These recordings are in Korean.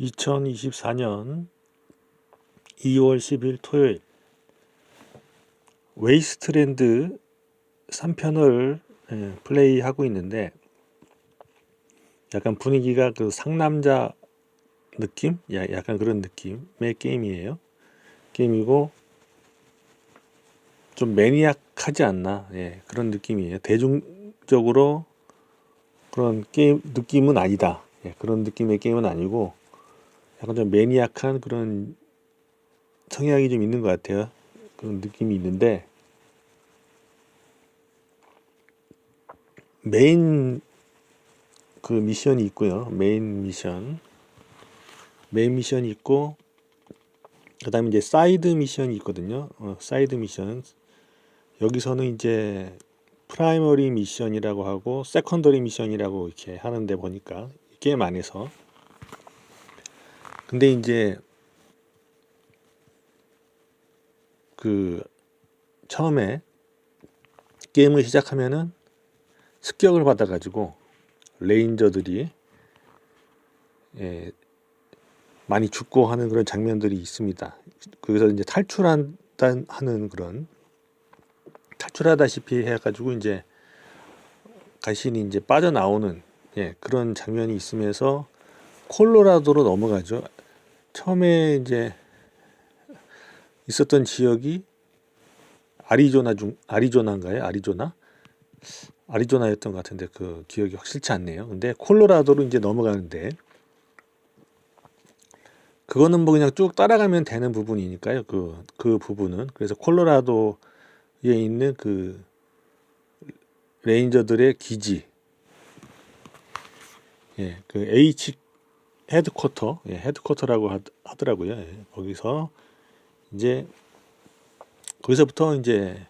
2024년 2월 10일 토요일 웨이스트랜드 3편을 플레이하고 있는데 약간 분위기가 그 상남자 느낌? 약간 그런 느낌의 게임이고 좀 매니악하지 않나 그런 느낌이에요. 대중적으로 그런 게임 느낌은 아니다. 그런 느낌의 게임은 아니고 약간 좀 매니악한 그런 성향이 좀 있는 것 같아요. 그런 느낌이 있는데 메인 그 미션이 있고요. 메인 미션이 있고 그다음에 이제 사이드 미션이 있거든요. 사이드 미션 여기서는 이제 프라이머리 미션이라고 하고 세컨더리 미션이라고 이렇게 하는데 보니까 게임 안에서 근데 이제 그 처음에 게임을 시작하면은 습격을 받아가지고 레인저들이 많이 죽고 하는 그런 장면들이 있습니다. 거기서 이제 하는 그런 탈출하다시피 해가지고 이제 간신히 이제 빠져나오는 그런 장면이 있으면서 콜로라도로 넘어가죠. 처음에 이제 있었던 지역이 아리조나인가요? 아리조나였던 것 같은데 그 기억이 확실치 않네요. 근데 콜로라도로 이제 넘어가는데 그거는 뭐 그냥 쭉 따라가면 되는 부분이니까요. 그 부분은 그래서 콜로라도에 있는 그 레인저들의 기지, 그 H 헤드쿼터라고 하더라고요. 이제 거기서부터 이제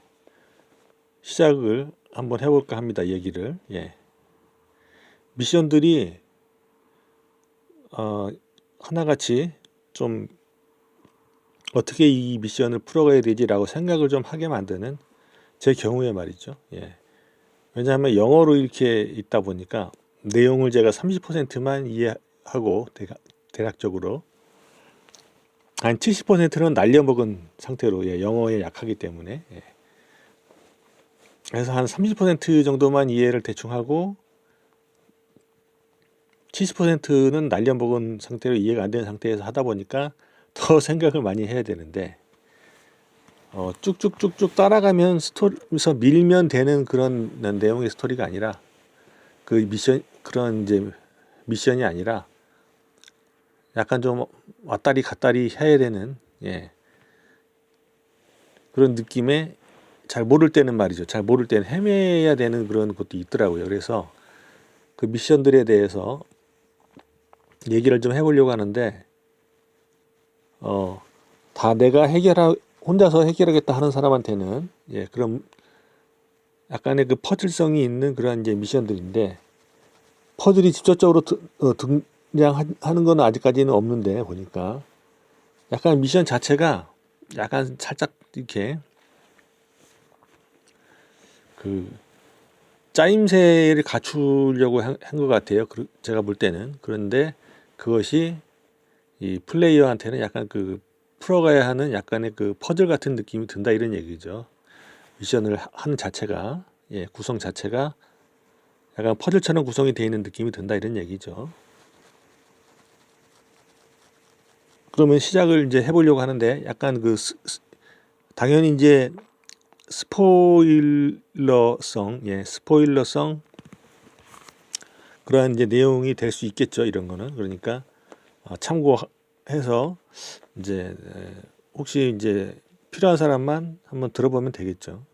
시작을 한번 해볼까 합니다. 얘기를. 미션들이 하나같이 좀 어떻게 이 미션을 풀어가야 되지라고 생각을 좀 하게 만드는 제 경우에 말이죠. 왜냐하면 영어로 이렇게 있다 보니까 내용을 제가 30%만 이해하고 대략적으로 한 70%는 날려먹은 상태로 영어에 약하기 때문에 그래서 한 30% 정도만 이해를 대충 하고 70%는 날려먹은 상태로 이해가 안 되는 상태에서 하다 보니까 더 생각을 많이 해야 되는데 쭉쭉쭉쭉 따라가면 스토리에서 밀면 되는 그런 내용의 스토리가 아니라 그 그런 이제 미션이 아니라 약간 좀 왔다리 갔다리 해야 되는 그런 느낌의 잘 모를 때는 말이죠. 잘 모를 때는 헤매야 되는 그런 것도 있더라고요. 그래서 그 미션들에 대해서 얘기를 좀 해보려고 하는데 다 내가 혼자서 해결하겠다 하는 사람한테는 그런 약간의 그 퍼즐성이 있는 그런 이제 미션들인데 퍼즐이 직접적으로 등장하는 건 아직까지는 없는데 보니까 약간 미션 자체가 약간 살짝 이렇게 그 짜임새를 갖추려고 한 것 같아요. 제가 볼 때는. 그런데 그것이 이 플레이어한테는 약간 그 풀어가야 하는 약간의 그 퍼즐 같은 느낌이 든다 이런 얘기죠. 미션을 하는 자체가 구성 자체가 약간 퍼즐처럼 구성이 되어 있는 느낌이 든다 이런 얘기죠. 그러면 시작을 이제 해보려고 하는데 약간 당연히 이제 스포일러성 그러한 이제 내용이 될 수 있겠죠. 이런 거는 그러니까 참고해서 이제 혹시 이제 필요한 사람만 한번 들어보면 되겠죠.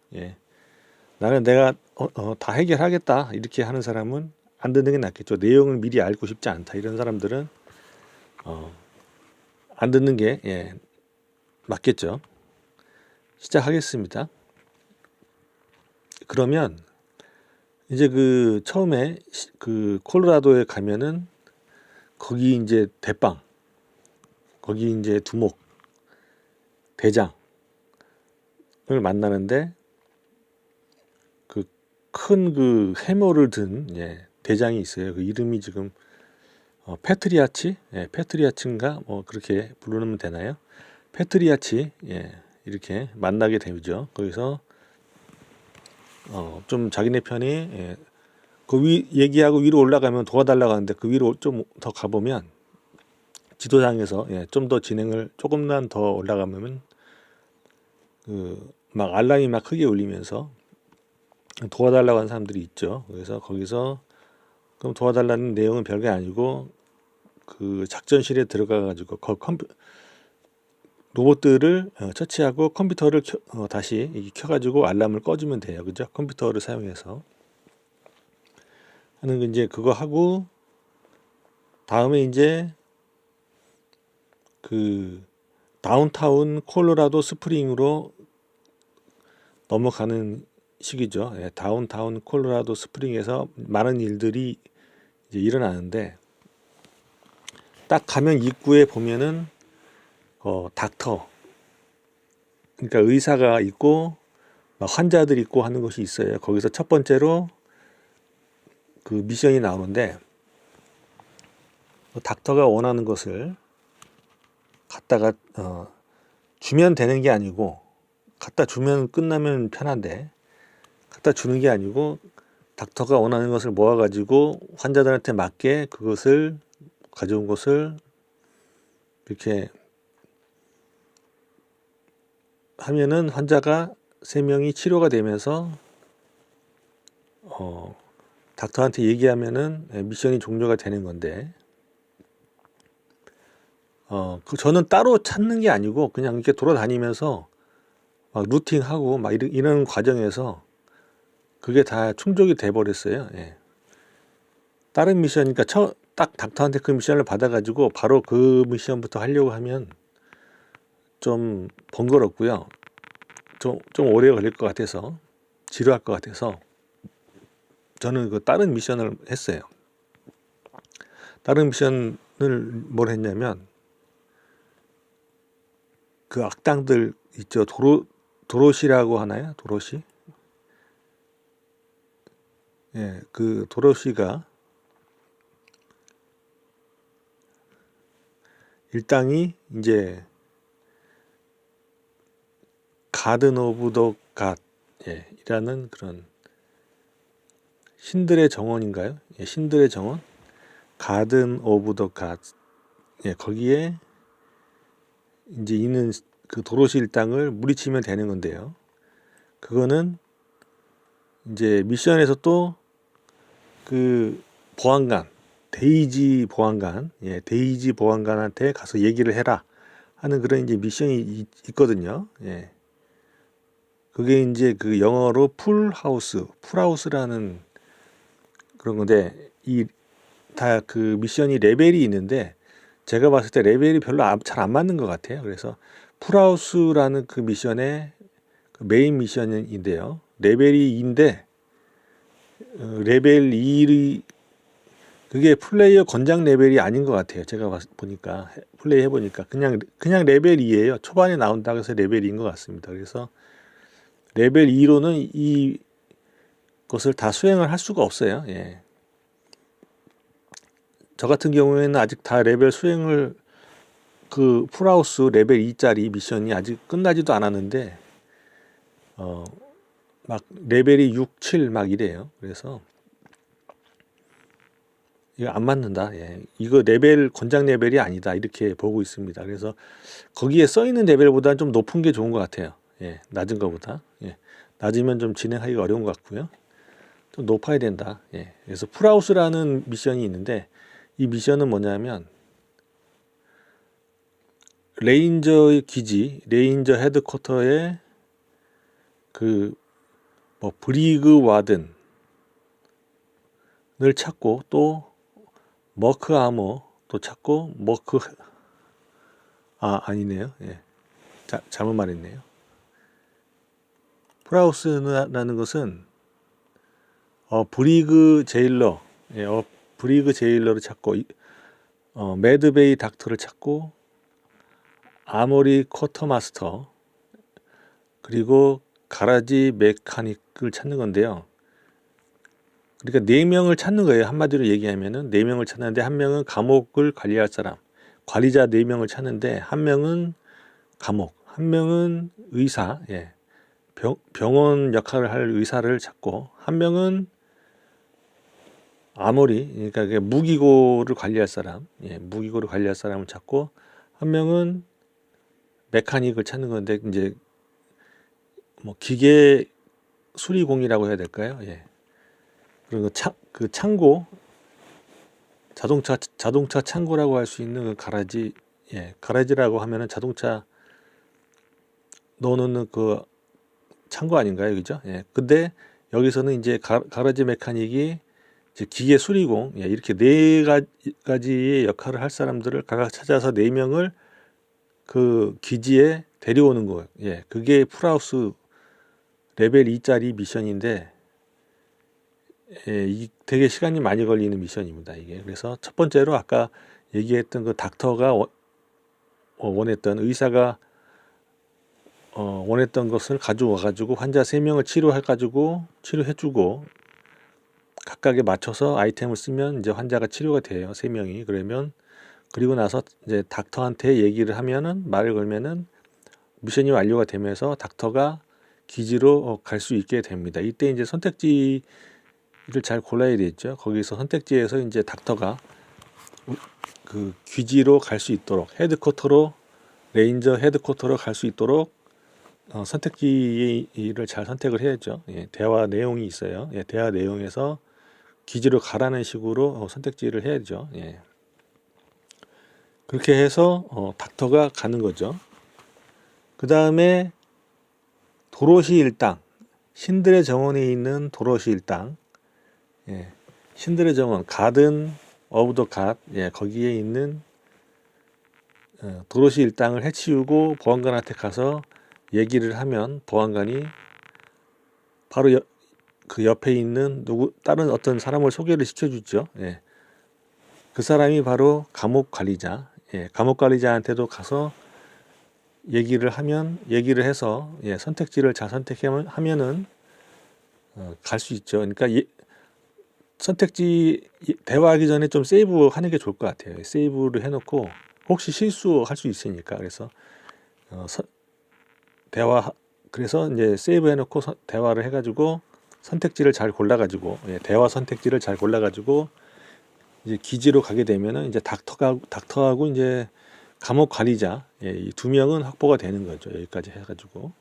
나는 내가 다 해결하겠다 이렇게 하는 사람은 안 듣는 게 낫겠죠. 내용을 미리 알고 싶지 않다 이런 사람들은 안 듣는 게 맞겠죠. 시작하겠습니다. 그러면 이제 그 처음에 그 콜로라도에 가면은 거기 이제 거기 이제 두목 대장을 만나는데 그 큰 그 해머를 든 대장이 있어요. 그 이름이 지금 페트리아치, 페트리아치인가 뭐 그렇게 부르면 되나요? 페트리아치, 이렇게 만나게 되죠. 거기서 좀 자기네 편이 그 얘기하고 위로 올라가면 도와달라고 하는데 그 위로 좀 더 가보면 지도상에서 좀 더 진행을 조금만 더 올라가면 그 막 알람이 막 크게 울리면서 도와달라고 하는 사람들이 있죠. 그래서 거기서 그럼 도와달라는 내용은 별게 아니고 그 작전실에 들어가 가지고 로봇들을 처치하고 컴퓨터를 다시 켜가지고 알람을 꺼주면 돼요. 그죠? 컴퓨터를 사용해서 하는 거 이제 그거 하고 다음에 이제 그 다운타운 콜로라도 스프링으로 넘어가는 시기죠. 다운타운 콜로라도 스프링에서 많은 일들이 이제 일어나는데 딱 가면 입구에 보면은 닥터, 그러니까 의사가 있고 막 환자들 있고 하는 곳이 있어요. 거기서 첫 번째로 그 미션이 나오는데 닥터가 원하는 것을 갖다가 주면 되는 게 아니고 갖다 주면 끝나면 편한데 갖다 주는 게 아니고 닥터가 원하는 것을 모아가지고 환자들한테 맞게 그것을 가져온 것을 이렇게 하면은 환자가 3명이 치료가 되면서 닥터한테 얘기하면은 미션이 종료가 되는 건데 저는 따로 찾는 게 아니고 그냥 이렇게 돌아다니면서 막 루팅하고 막 이런 과정에서 그게 다 충족이 돼 버렸어요. 다른 미션이니까 딱 닥터한테 그 미션을 받아가지고 바로 그 미션부터 하려고 하면 좀 번거롭고요. 좀 오래 걸릴 것 같아서 지루할 것 같아서 저는 그 다른 미션을 했어요. 다른 미션을 뭘 했냐면 그 악당들 있죠. 도로시라고 하나요? 도로시? 그 도로시가 일당이 이제 가든 오브 더 갓 이라는 그런 신들의 정원인가요? 신들의 정원? 가든 오브 더 갓. 거기에 이제 있는 그 도로시 일당을 무리치면 되는 건데요. 그거는 이제 미션에서 또 그 보안관, 데이지 보안관한테 가서 얘기를 해라 하는 그런 이제 미션이 있거든요. 그게 이제 그 영어로 풀하우스라는 그런 건데 다 그 미션이 레벨이 있는데 제가 봤을 때 레벨이 별로 잘 안 맞는 것 같아요. 그래서 풀하우스라는 그 미션의 그 메인 미션인데요. 레벨이 2인데 레벨 2의 그게 플레이어 권장 레벨이 아닌 것 같아요. 제가 보니까 플레이 해보니까 그냥 레벨 2예요. 초반에 나온다고 해서 레벨 2인 것 같습니다. 그래서 레벨 2로는 이것을 다 수행을 할 수가 없어요. 저 같은 경우에는 아직 다 레벨 수행을 그 풀하우스 레벨 2짜리 미션이 아직 끝나지도 않았는데 막 레벨이 6, 7 막 이래요. 그래서 이거 안 맞는다. 이거 레벨 권장 레벨이 아니다. 이렇게 보고 있습니다. 그래서 거기에 써 있는 레벨보다 좀 높은 게 좋은 것 같아요. 낮은 것보다. 낮으면 좀 진행하기가 어려운 것 같고요. 좀 높아야 된다. 그래서 풀하우스라는 미션이 있는데 이 미션은 뭐냐면 레인저의 기지, 레인저 헤드쿼터에 그 뭐 브리그 와든을 찾고 또 머크 아머도 찾고 아니네요. 잘못 말했네요. 풀하우스라는 것은 브리그 제일러를 찾고 매드베이 닥터를 찾고 아모리 쿼터마스터 그리고 가라지 메카닉을 찾는 건데요. 그러니까 네 명을 찾는 거예요. 한마디로 얘기하면은 네 명을 찾는데 한 명은 감옥을 관리할 사람, 관리자 네 명을 찾는데 한 명은 감옥, 한 명은 의사, 예, 병원 역할을 할 의사를 찾고 한 명은 아모리, 그러니까 무기고를 관리할 사람, 예, 무기고를 관리할 사람을 찾고 한 명은 메카닉을 찾는 건데 이제 뭐 기계 수리공이라고 해야 될까요? 예. 그리고 그 창고, 자동차 창고라고 할 수 있는 그 가라지, 예, 가라지라고 하면은 자동차 넣어놓는 그 창고 아닌가요, 그죠? 예. 근데 여기서는 이제 가라지 메카닉이 이제 기계 수리공, 예, 이렇게 네 가지의 역할을 할 사람들을 각각 찾아서 네 명을 그 기지에 데려오는 거예요. 예, 그게 풀하우스 레벨 2짜리 미션인데, 예, 되게 시간이 많이 걸리는 미션입니다, 이게. 그래서 첫 번째로 아까 얘기했던 그 닥터가 원했던, 의사가 원했던 것을 가져와가지고 환자 3명을 치료해주고 각각에 맞춰서 아이템을 쓰면 이제 환자가 치료가 돼요. 3명이. 그리고 나서 이제 닥터한테 얘기를 하면은, 말을 걸면은 미션이 완료가 되면서 닥터가 기지로 갈 수 있게 됩니다. 이때 이제 선택지를 잘 골라야 되겠죠. 거기서 선택지에서 이제 닥터가 그 기지로 갈 수 있도록, 레인저 헤드쿼터로 갈 수 있도록 선택지를 잘 선택을 해야죠. 예, 대화 내용이 있어요. 예, 대화 내용에서 기지로 가라는 식으로 선택지를 해야죠. 예. 그렇게 해서 닥터가 가는 거죠. 그 다음에 도로시 일당, 신들의 정원에 있는 도로시 일당, 예, 신들의 정원, 가든 오브 더 갓, 예, 거기에 있는 도로시 일당을 해치우고 보안관한테 가서 얘기를 하면 보안관이 바로 그 옆에 있는 다른 어떤 사람을 소개를 시켜주죠. 예. 그 사람이 바로 감옥 관리자. 예, 감옥 관리자한테도 가서 얘기를 해서, 예, 선택지를 잘 선택하면은 갈 수 있죠. 그러니까 선택지 대화하기 전에 좀 세이브 하는 게 좋을 것 같아요. 세이브를 해놓고 혹시 실수할 수 있으니까. 그래서 그래서 이제 세이브 해놓고 대화를 해가지고 선택지를 잘 골라가지고, 예, 대화 선택지를 잘 골라가지고 이제 기지로 가게 되면은 이제 닥터하고 이제 감옥 관리자, 예, 이 두 명은 확보가 되는 거죠. 여기까지 해가지고.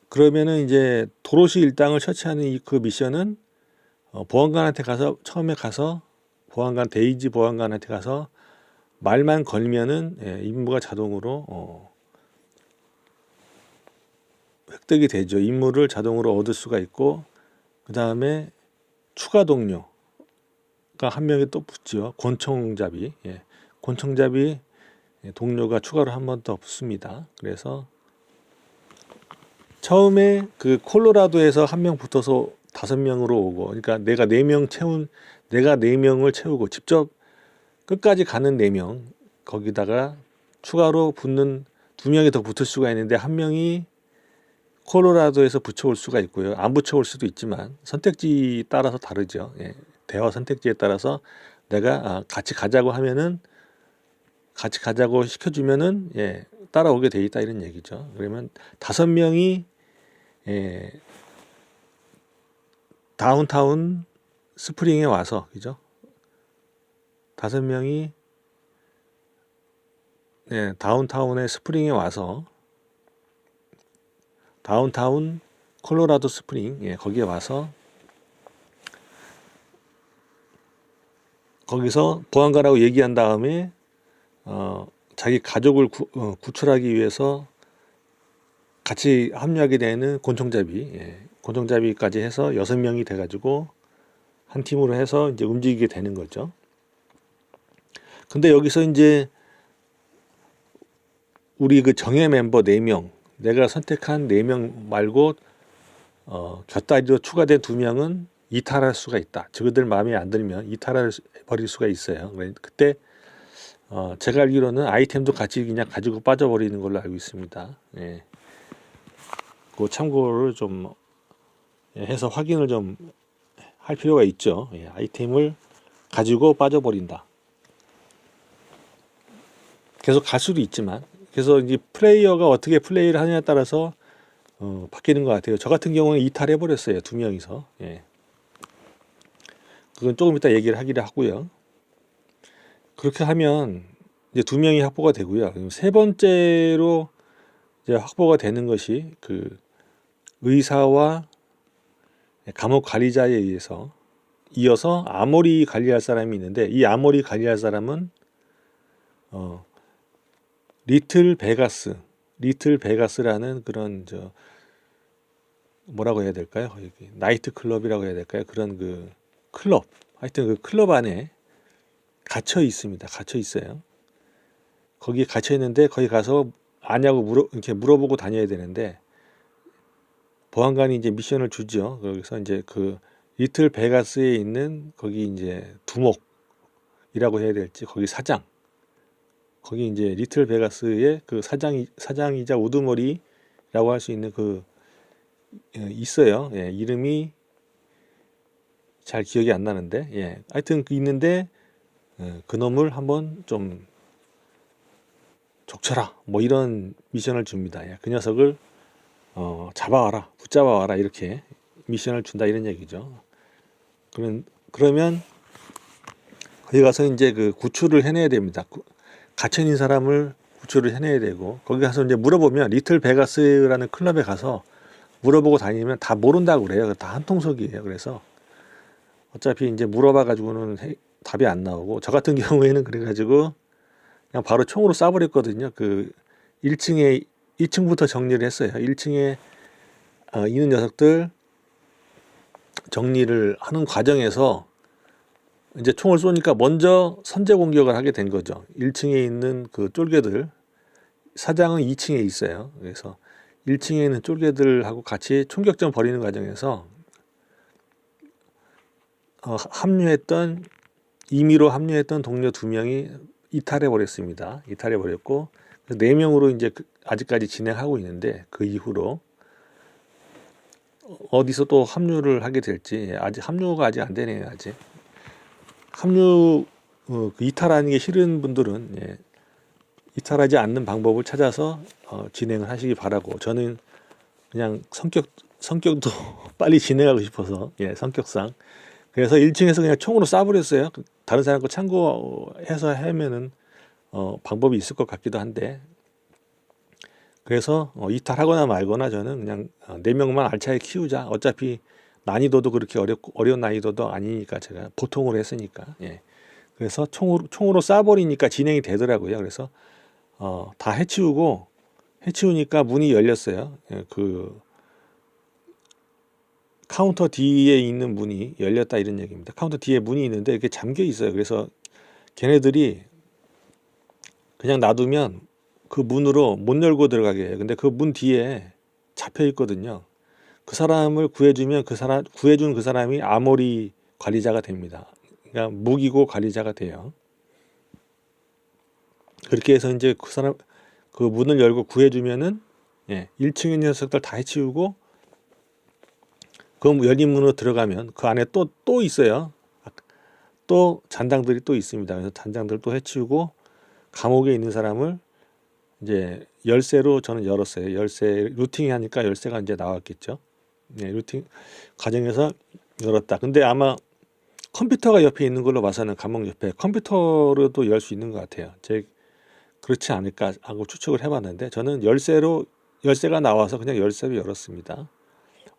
그러면은 이제 도로시 일당을 처치하는 그 미션은 보안관한테 가서, 처음에 가서 데이지 보안관한테 가서 말만 걸면은, 예, 임무가 자동으로 획득이 되죠. 임무를 자동으로 얻을 수가 있고, 그 다음에 추가 동료가 한 명이 또 붙죠. 권총잡이, 예, 권총잡이 동료가 추가로 한 번 더 붙습니다. 그래서 처음에 그 콜로라도에서 한 명 붙어서 5명으로 오고, 그러니까 내가 4명을 채우고 직접 끝까지 가는 4명, 거기다가 추가로 붙는 2명이 더 붙을 수가 있는데 한 명이 콜로라도에서 붙여올 수가 있고요. 안 붙여올 수도 있지만 선택지 따라서 다르죠. 예, 대화 선택지에 따라서 내가 같이 가자고 하면은, 같이 가자고 시켜주면은, 예, 따라오게 돼 있다, 이런 얘기죠. 그러면 5명이, 예, 다운타운 스프링에 와서, 그죠? 5명이, 예, 다운타운의 스프링에 와서, 다운타운 콜로라도 스프링, 예, 거기에 와서 거기서 보안관하고 얘기한 다음에 자기 가족을 구출하기 위해서 같이 합류하게 되는 곤충잡이, 예, 곤충잡이까지 해서 6명이 돼가지고 한 팀으로 해서 이제 움직이게 되는 거죠. 근데 여기서 이제 우리 그 정예 멤버 4명, 내가 선택한 4명 말고 곁다리로 추가된 2명은 이탈할 수가 있다. 저들 마음에 안 들면 이탈할 버릴 수가 있어요. 그때 제가 알기로는 아이템도 같이 그냥 가지고 빠져버리는 걸로 알고 있습니다. 예. 그 참고를 좀 해서 확인을 좀 할 필요가 있죠. 아이템을 가지고 빠져버린다. 계속 갈 수도 있지만, 그래서 이제 플레이어가 어떻게 플레이를 하느냐에 따라서 바뀌는 것 같아요. 저 같은 경우는 이탈해 버렸어요. 두 명이서. 그건 조금 이따 얘기를 하기로 하고요. 그렇게 하면 이제 두 명이 확보가 되고요. 그럼 세 번째로 이제 확보가 되는 것이 그 의사와 감옥 관리자에 의해서 이어서 아모리 관리할 사람이 있는데, 이 아모리 관리할 사람은 리틀 베가스라는 그런 뭐라고 해야 될까요? 나이트 클럽이라고 해야 될까요? 그런 그 클럽, 하여튼 그 클럽 안에 갇혀 있습니다. 갇혀 있어요. 거기 갇혀 있는데 거기 가서 아냐고 이렇게 물어보고 다녀야 되는데, 보안관이 이제 미션을 주죠. 그래서 이제 그 리틀 베가스에 있는 거기 이제 두목이라고 해야 될지, 거기 사장, 거기 이제 리틀 베가스의 그 사장이자 우두머리라고 할 수 있는 그 있어요. 이름이 잘 기억이 안 나는데, 하여튼 있는데 그 놈을 한번 좀 족쳐라, 뭐 이런 미션을 줍니다. 그 녀석을 잡아와라, 붙잡아와라, 이렇게 미션을 준다, 이런 얘기죠. 그러면 거기 가서 이제 그 구출을 해내야 됩니다. 갇혀 있는 사람을 구출을 해내야 되고, 거기 가서 이제 물어보면, 리틀 베가스라는 클럽에 가서 물어보고 다니면 다 모른다고 그래요. 다 한통속이에요. 그래서 어차피 이제 물어봐 가지고는 답이 안 나오고, 저 같은 경우에는 그래가지고 그냥 바로 총으로 쏴버렸거든요. 그 1층부터 정리를 했어요. 1층에 있는 녀석들 정리를 하는 과정에서 이제 총을 쏘니까 먼저 선제 공격을 하게 된 거죠. 1층에 있는 그 쫄개들, 사장은 2층에 있어요. 그래서 1층에 있는 쫄개들하고 같이 총격전 벌이는 과정에서 임의로 합류했던 동료 2명이 이탈해 버렸습니다. 이탈해 버렸고, 4명으로 이제 아직까지 진행하고 있는데, 그 이후로 어디서 또 합류를 하게 될지, 아직 합류가 아직 안 되네요. 아직 이탈하는 게 싫은 분들은 이탈하지 않는 방법을 찾아서 진행을 하시기 바라고, 저는 그냥 성격도 빨리 진행하고 싶어서, 성격상 그래서 1층에서 그냥 총으로 쏴버렸어요. 다른 사람 거 참고해서 하면은 방법이 있을 것 같기도 한데, 그래서 이탈하거나 말거나 저는 그냥 4명만 알차게 키우자. 어차피 난이도도 그렇게 어려운 난이도도 아니니까, 제가 보통으로 했으니까. 그래서 총으로 쏴버리니까 진행이 되더라고요. 그래서 다 해치우니까 문이 열렸어요. 그 카운터 뒤에 있는 문이 열렸다, 이런 얘기입니다. 카운터 뒤에 문이 있는데 이렇게 잠겨 있어요. 그래서 걔네들이 그냥 놔두면 그 문으로 못 열고 들어가게 해요. 근데 그 문 뒤에 잡혀 있거든요. 그 사람을 구해주면 구해준 그 사람이 아모리 관리자가 됩니다. 그러니까 무기고 관리자가 돼요. 그렇게 해서 이제 그 문을 열고 구해주면은 1층에 있는 녀석들 다 해치우고, 그 열린 문으로 들어가면 그 안에 또 있어요. 또 잔당들이 또 있습니다. 그래서 잔당들 또 해치우고, 감옥에 있는 사람을 이제 열쇠로 저는 열었어요. 루팅 하니까 열쇠가 이제 나왔겠죠. 루팅 과정에서 열었다. 근데 아마 컴퓨터가 옆에 있는 걸로 봐서는 감옥 옆에 컴퓨터로도 열 수 있는 것 같아요. 그렇지 않을까 하고 추측을 해봤는데, 저는 열쇠가 나와서 그냥 열쇠로 열었습니다.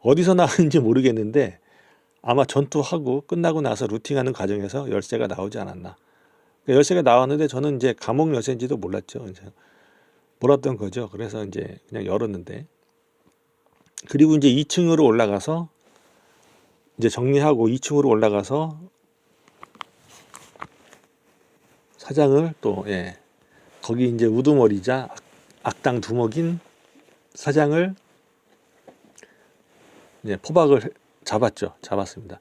어디서 나왔는지 모르겠는데 아마 전투하고 끝나고 나서 루팅하는 과정에서 열쇠가 나오지 않았나. 열쇠가 나왔는데 저는 이제 감옥 열쇠인지도 몰랐죠. 이제 몰랐던 거죠. 그래서 이제 그냥 열었는데, 그리고 이제 2층으로 올라가서 이제 정리하고 2층으로 올라가서 사장을 또 거기 이제 우두머리자 악당 두목인 사장을 포박을 잡았습니다.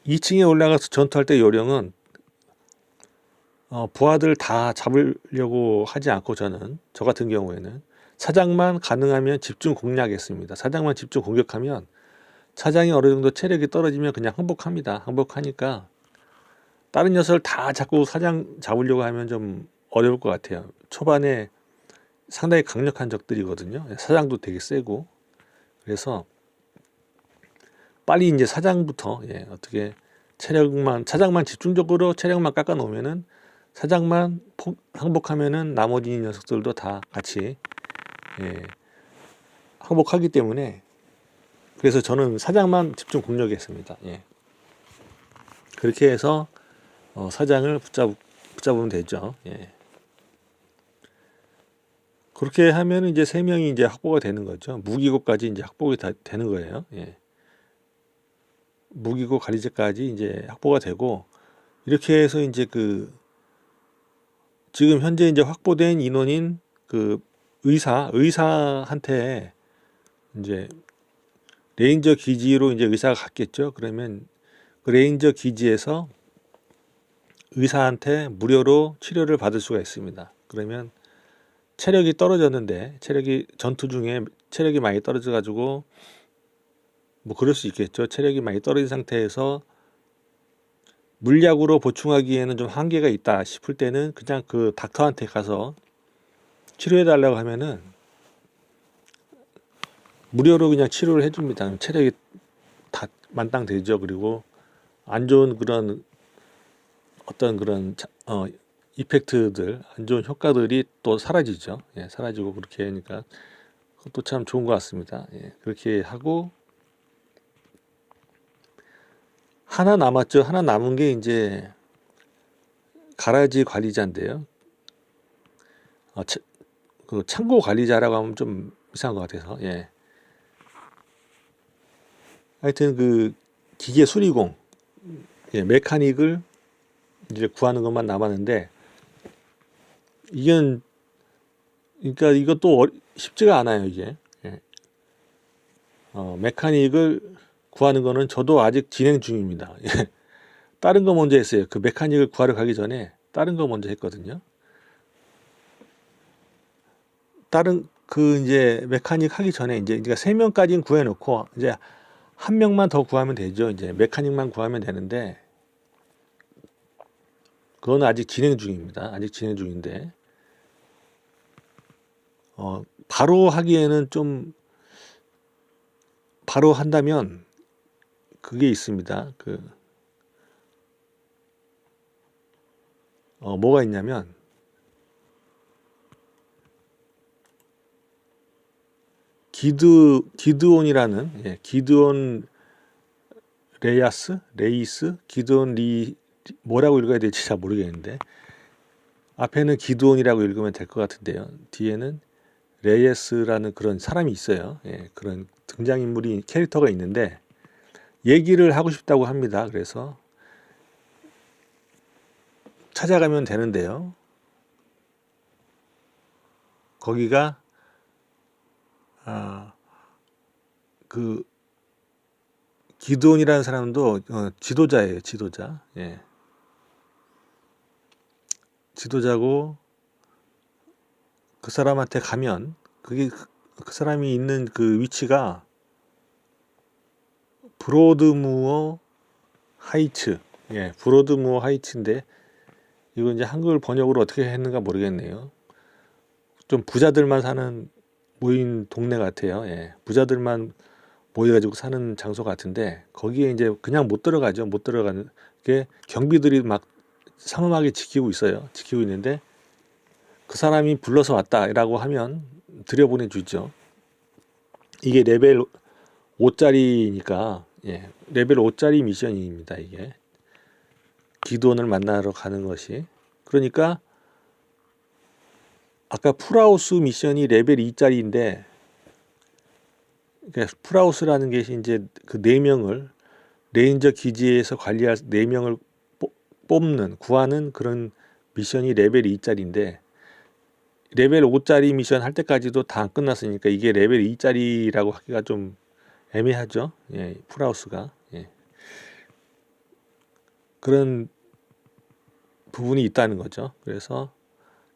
2층에 올라가서 전투할 때 요령은 부하들 다 잡으려고 하지 않고, 저 같은 경우에는 차장만 가능하면 집중 공략했습니다. 차장만 집중 공격하면 차장이 어느 정도 체력이 떨어지면 그냥 항복합니다. 항복하니까 다른 녀석을 다 자꾸 사장 잡으려고 하면 좀 어려울 것 같아요. 초반에 상당히 강력한 적들이거든요. 사장도 되게 세고. 그래서 빨리 이제 사장부터 어떻게 차장만 집중적으로 체력만 깎아 놓으면은 사장만 항복하면은 나머지 녀석들도 다 같이 항복하기 때문에 그래서 저는 사장만 집중 공략했습니다. 그렇게 해서 사장을 붙잡으면 되죠. 그렇게 하면 이제 세 명이 이제 확보가 되는 거죠. 무기고까지 이제 확보가 되는 거예요. 무기고 관리자까지 이제 확보가 되고 이렇게 해서 이제 지금 현재 이제 확보된 인원인 의사한테 이제 레인저 기지로 이제 의사가 갔겠죠. 그러면 그 레인저 기지에서 의사한테 무료로 치료를 받을 수가 있습니다. 그러면 체력이 떨어졌는데 전투 중에 체력이 많이 떨어져 가지고 뭐 그럴 수 있겠죠. 체력이 많이 떨어진 상태에서 물약으로 보충하기에는 좀 한계가 있다 싶을 때는 그냥 그 닥터한테 가서 치료해 달라고 하면은 무료로 그냥 치료를 해줍니다. 체력이 다 만땅 되죠. 그리고 안 좋은 그런 어떤 그런 이펙트들, 안 좋은 효과들이 또 사라지죠. 사라지고 그렇게 하니까 그것도 참 좋은 것 같습니다. 그렇게 하고 하나 남았죠. 하나 남은 게 이제 가라지 관리자인데요. 그 창고 관리자라고 하면 좀 이상한 것 같아서. 하여튼 그 기계 수리공, 메카닉을 이제 구하는 것만 남았는데 그러니까 이것도 쉽지가 않아요, 이게. 메카닉을 구하는 거는 저도 아직 진행 중입니다. 다른 거 먼저 했어요. 그 메카닉을 구하러 가기 전에 다른 거 먼저 했거든요. 이제 메카닉 하기 전에 이제 그러니까 3명까지는 구해놓고 이제 1명만 더 구하면 되죠. 이제 메카닉만 구하면 되는데 그거는 아직 진행 중입니다. 아직 진행 중인데 바로 하기에는 좀 바로 한다면 그게 있습니다. 뭐가 있냐면 기드온이라는 기드온 레이스, 기드온 뭐라고 읽어야 될지 잘 모르겠는데 앞에는 기드온이라고 읽으면 될 것 같은데요. 뒤에는 레이스라는 그런 사람이 있어요. 그런 등장인물이 캐릭터가 있는데 얘기를 하고 싶다고 합니다. 그래서 찾아가면 되는데요. 거기가 그 기드온이라는 사람도 지도자예요. 지도자고 그 사람한테 가면 그게 그 사람이 있는 그 위치가 브로드무어 하이츠, 브로드무어 하이츠인데 이거 이제 한글 번역으로 어떻게 했는가 모르겠네요. 좀 부자들만 사는 모인 동네 같아요. 부자들만 모여가지고 사는 장소 같은데 거기에 이제 그냥 못 들어가죠. 못 들어가는 게 경비들이 막 삼엄하게 지키고 있는데 그 사람이 불러서 왔다라고 하면 들여보내주죠. 이게 레벨 5짜리니까 레벨 5짜리 미션입니다. 이게 기드온을 만나러 가는 것이. 그러니까 아까 풀하우스 미션이 레벨 2짜리인데 그러니까 풀하우스라는 게 이제 그 4명을 레인저 기지에서 관리할 4명을 구하는 그런 미션이 레벨 2짜리인데 레벨 5짜리 미션 할 때까지도 다 안 끝났으니까 이게 레벨 2짜리라고 하기가 좀 애매하죠. 풀하우스가. 그런 부분이 있다는 거죠. 그래서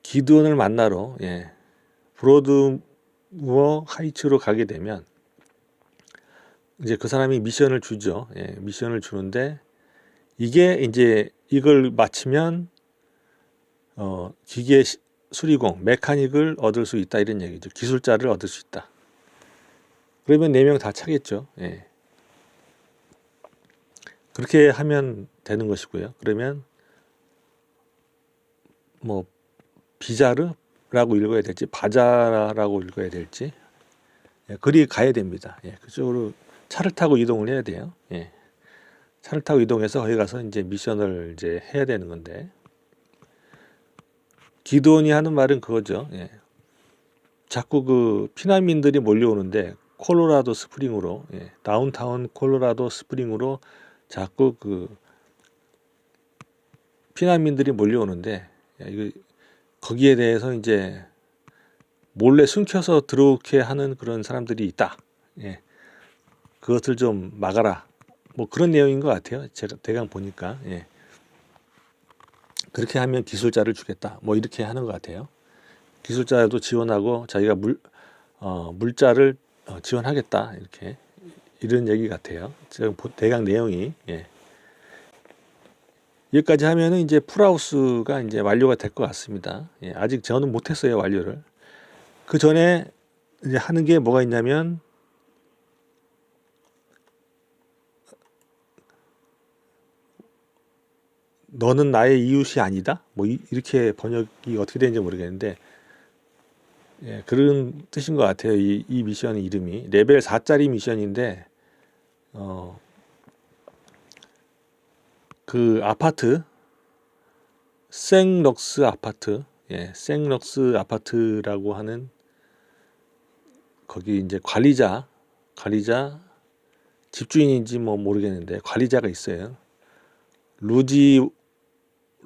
기드온을 만나러 브로드무어 하이츠로 가게 되면 이제 그 사람이 미션을 주죠. 예, 미션을 주는데 이게 이제 이걸 마치면 기계 수리공, 메카닉을 얻을 수 있다 이런 얘기죠. 기술자를 얻을 수 있다. 그러면 4명 다 차겠죠. 예. 그렇게 하면 되는 것이고요. 그러면 뭐 비자르라고 읽어야 될지 바자라고 읽어야 될지 예, 그리 가야 됩니다. 예, 그쪽으로 차를 타고 이동을 해야 돼요. 예. 차를 타고 이동해서 거기 가서 이제 미션을 이제 해야 되는 건데 기드온이 하는 말은 그거죠. 예. 자꾸 그 피난민들이 몰려오는데 콜로라도 스프링으로 예, 다운타운 콜로라도 스프링으로 자꾸 그 피난민들이 몰려오는데 이거 거기에 대해서 이제 몰래 숨겨서 들어오게 하는 그런 사람들이 있다. 예, 그것을 좀 막아라. 뭐 그런 내용인 것 같아요. 제가 대강 보니까 예. 그렇게 하면 기술자를 주겠다. 뭐 이렇게 하는 것 같아요. 기술자도 지원하고 자기가 물자를 지원하겠다. 이렇게 이런 얘기 같아요. 지금 대강 내용이 예. 여기까지 하면은 이제 풀하우스가 이제 완료가 될 것 같습니다. 예, 아직 저는 못했어요 완료를. 그 전에 이제 하는 게 뭐가 있냐면 너는 나의 이웃이 아니다. 뭐 이렇게 번역이 어떻게 되는지 모르겠는데 예, 그런 뜻인 것 같아요. 이 미션 이름이 레벨 4짜리 미션인데 그 아파트 생럭스 아파트 예, 생럭스 아파트라고 하는 거기 이제 관리자 집주인인지 뭐 모르겠는데 관리자가 있어요.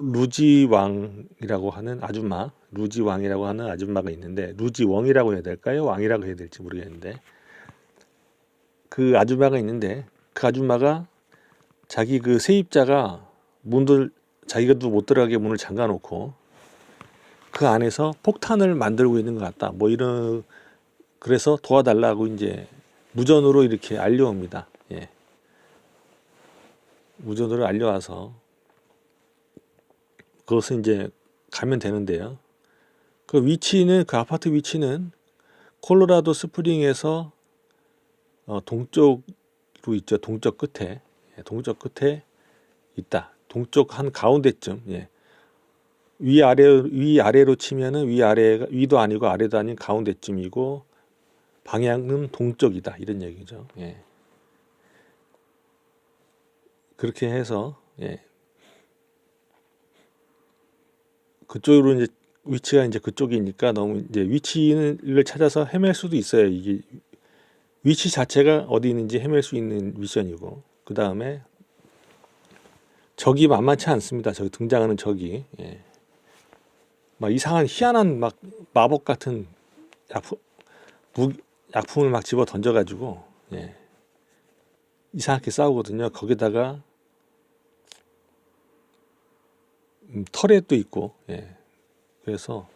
루지왕이라고 하는 아줌마, 루지왕이라고 하는 아줌마가 있는데 루지웡이라고 해야 될까요? 왕이라고 해야 될지 모르겠는데 그 아줌마가 있는데 그 아줌마가 자기 그 세입자가 문을 자기가도 못 들어가게 문을 잠가 놓고 그 안에서 폭탄을 만들고 있는 것 같다. 뭐 이런 그래서 도와달라고 이제 무전으로 이렇게 알려옵니다. 예. 무전으로 알려와서 그것은 이제 가면 되는데요. 그 위치는 그 아파트 위치는 콜로라도 스프링에서 동쪽으로 있죠. 동쪽 끝에 있다. 동쪽 한 가운데쯤. 예. 위아래로 치면은 위도 아니고 아래도 아닌 가운데쯤이고 방향은 동쪽이다. 이런 얘기죠. 예. 그렇게 해서 예. 그쪽으로 이제 위치가 이제 그쪽이니까 너무 이제 위치를 찾아서 헤맬 수도 있어요. 이게 위치 자체가 어디 있는지 헤맬 수 있는 미션이고 그 다음에 적이 만만치 않습니다. 저기 등장하는 적이 예. 막 이상한 희한한 막 마법 같은 약품을 막 집어 던져가지고 예. 이상하게 싸우거든요. 거기다가 터렛도 있고 예. 그래서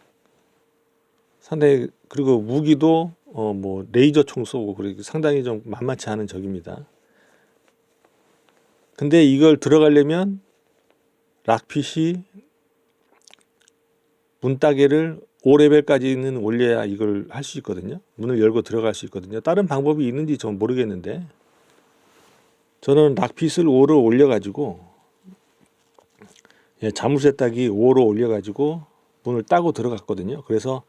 상당히 그리고 무기도 뭐 레이저 총 쏘고 그리고 상당히 좀 만만치 않은 적입니다. 근데 이걸 들어가려면 락핏이 문따개를 5레벨까지는 올려야 이걸 할 수 있거든요. 문을 열고 들어갈 수 있거든요. 다른 방법이 있는지 전 모르겠는데 저는 락핏을 5로 올려가지고 예, 자물쇠 따기 5로 올려가지고 문을 따고 들어갔거든요. 그래서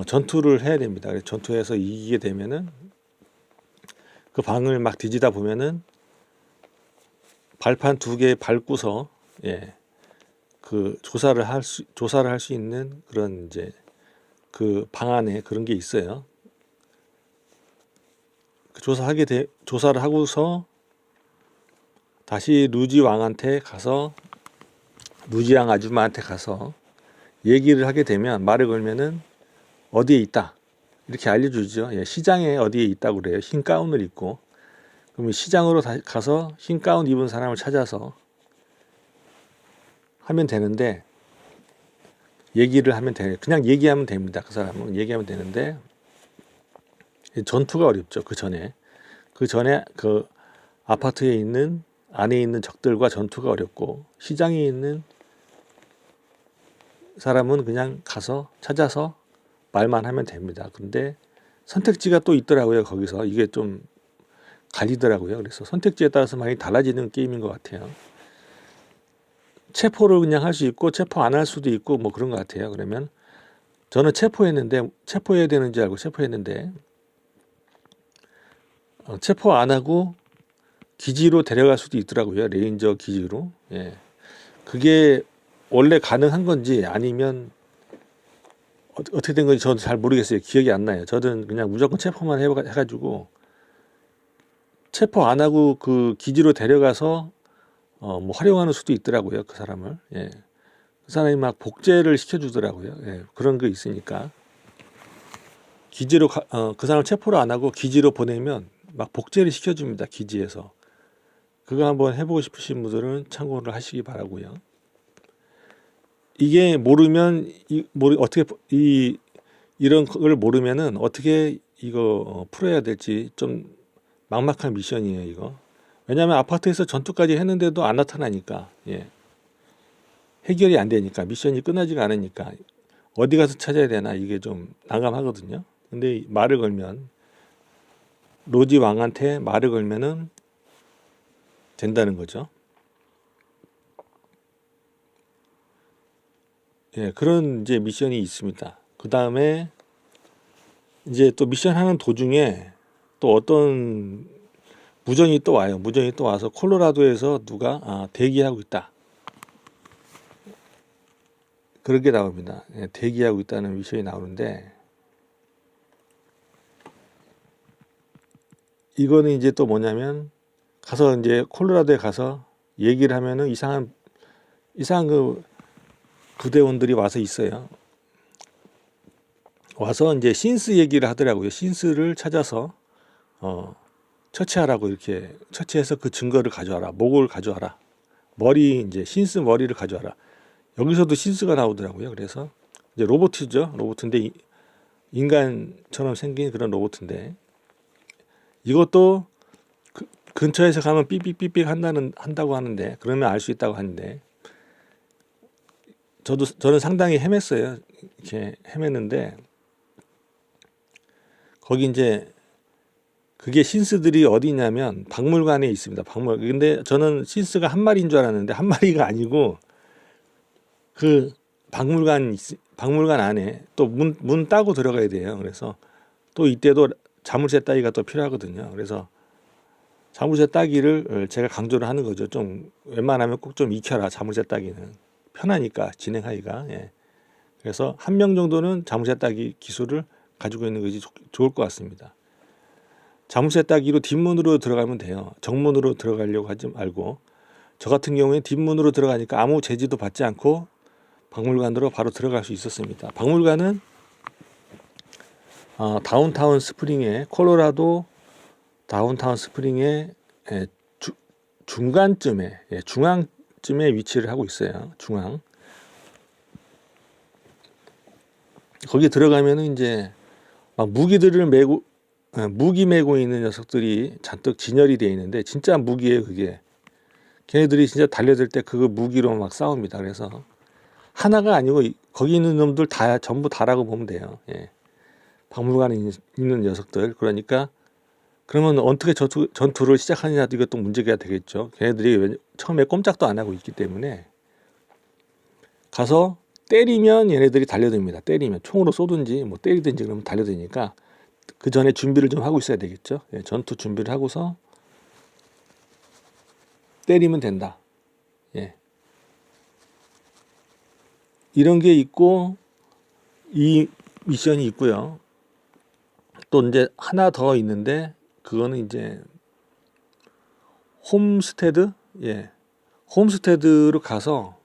전투를 해야 됩니다. 그래서 전투해서 이기게 되면은 그 방을 막 뒤지다 보면은 발판 2개 밟고서 예, 그 조사를 할 수 있는 그런 이제 그 방 안에 그런 게 있어요. 그 조사를 하고서 다시 루지 왕한테 가서 루지양 아줌마한테 가서 얘기를 하게 되면 말을 걸면은 어디에 있다 이렇게 알려주죠. 예, 시장에 어디에 있다고 그래요. 흰 가운을 입고 그러면 시장으로 가서 흰 가운 입은 사람을 찾아서 하면 되는데 그냥 얘기하면 됩니다. 그 사람은 얘기하면 되는데 전투가 어렵죠. 그 전에 그 아파트에 있는 안에 있는 적들과 전투가 어렵고, 시장에 있는 사람은 그냥 가서 찾아서 말만 하면 됩니다. 근데 선택지가 또 있더라고요. 거기서 이게 좀 갈리더라고요. 그래서 선택지에 따라서 많이 달라지는 게임인 것 같아요. 체포를 그냥 할 수 있고 체포 안 할 수도 있고 뭐 그런 것 같아요. 그러면 저는 체포해야 되는지 알고 체포했는데, 체포 안 하고 기지로 데려갈 수도 있더라고요. 레인저 기지로. 예. 그게 원래 가능한 건지 아니면 어떻게 된 건지 저도 잘 모르겠어요. 기억이 안 나요. 저는 그냥 무조건 체포만 해가지고, 체포 안 하고 그 기지로 데려가서 뭐 활용하는 수도 있더라고요. 그 사람을. 예. 그 사람이 막 복제를 시켜주더라고요. 예. 그런 거 있으니까 그 사람 체포를 안 하고 기지로 보내면 막 복제를 시켜줍니다. 기지에서. 그거 한번 해보고 싶으신 분들은 참고를 하시기 바라고요. 이게 모르면 이런 걸 모르면은 어떻게 이거 풀어야 될지 좀 막막한 미션이에요, 이거. 왜냐하면 아파트에서 전투까지 했는데도 안 나타나니까, 예. 해결이 안 되니까, 미션이 끝나지가 않으니까 어디 가서 찾아야 되나, 이게 좀 난감하거든요. 근데 말을 걸면, 로지 왕한테 말을 걸면은 된다는 거죠. 예, 그런 이제 미션이 있습니다. 그 다음에 이제 또 미션 하는 도중에 또 어떤 무전이 또 와요. 무전이 또 와서 콜로라도에서 누가 대기하고 있다. 그렇게 나옵니다. 예, 대기하고 있다는 미션이 나오는데, 이거는 이제 또 뭐냐면, 가서 이제 콜로라도에 가서 얘기를 하면은 이상한 그 부대원들이 와서 있어요. 와서 이제 신스 얘기를 하더라고요. 신스를 찾아서 처치하라고, 이렇게 처치해서 그 증거를 가져와라. 목을 가져와라. 이제 신스 머리를 가져와라. 여기서도 신스가 나오더라고요. 그래서 이제 로봇이죠. 로봇인데 인간처럼 생긴 그런 로봇인데, 이것도 근처에서 가면 삐삐삐삐 한다고 하는데, 그러면 알 수 있다고 하는데, 저는 상당히 헤맸어요. 이렇게 헤맸는데, 거기 이제 그게 신스들이 어디냐면 박물관에 있습니다. 근데 저는 신스가 한 마리인 줄 알았는데 한 마리가 아니고, 그 박물관 안에 또 문 따고 들어가야 돼요. 그래서 또 이때도 자물쇠 따기가 또 필요하거든요. 그래서 자물쇠 따기를 제가 강조를 하는 거죠. 좀 웬만하면 꼭 좀 익혀라. 자물쇠 따기는 편하니까 진행하기가. 예. 그래서 한 명 정도는 자물쇠 따기 기술을 가지고 있는 것이 좋을 것 같습니다. 자물쇠 따기로 뒷문으로 들어가면 돼요. 정문으로 들어가려고 하지 말고, 저 같은 경우에 뒷문으로 들어가니까 아무 제지도 받지 않고 박물관으로 바로 들어갈 수 있었습니다. 박물관은 다운타운 스프링의 콜로라도 다운타운 스프링의 중간쯤에, 중앙쯤에 위치를 하고 있어요. 중앙. 거기 들어가면은 이제 막 무기 메고 있는 녀석들이 잔뜩 진열이 되어 있는데, 진짜 무기예요, 그게. 걔네들이 진짜 달려들 때 그 무기로 막 싸웁니다. 그래서 하나가 아니고 거기 있는 놈들 전부 다라고 보면 돼요. 예. 박물관에 있는 녀석들. 그러니까 그러면 어떻게 전투를 시작하느냐도 이것도 문제가 되겠죠. 걔네들이 처음에 꼼짝도 안 하고 있기 때문에 가서 때리면 얘네들이 달려듭니다. 때리면 총으로 쏘든지 뭐 때리든지 그러면 달려드니까 그 전에 준비를 좀 하고 있어야 되겠죠. 예, 전투 준비를 하고서 때리면 된다. 예. 이런 게 있고, 이 미션이 있고요. 또 이제 하나 더 있는데, 그거는 이제 홈스테드? 예. 홈스테드로 가서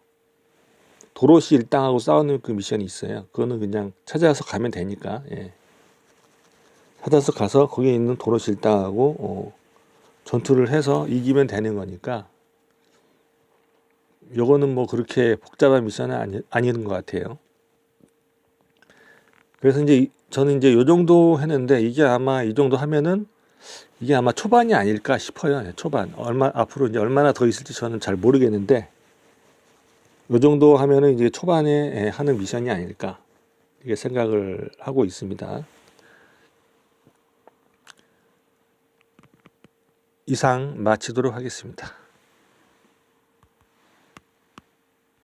도로시 일당하고 싸우는 그 미션이 있어요. 그거는 그냥 찾아서 가면 되니까, 예. 찾아서 가서 거기에 있는 도로시 일당하고 전투를 해서 이기면 되는 거니까, 요거는 뭐 그렇게 복잡한 미션은 아닌 것 같아요. 그래서 이제 저는 이제 요 정도 했는데 이게 아마 이 정도 하면은 이게 아마 초반이 아닐까 싶어요. 예, 초반. 앞으로 이제 얼마나 더 있을지 저는 잘 모르겠는데 요 정도 하면은 이제 초반에 하는 미션이 아닐까 이게 생각을 하고 있습니다. 이상 마치도록 하겠습니다.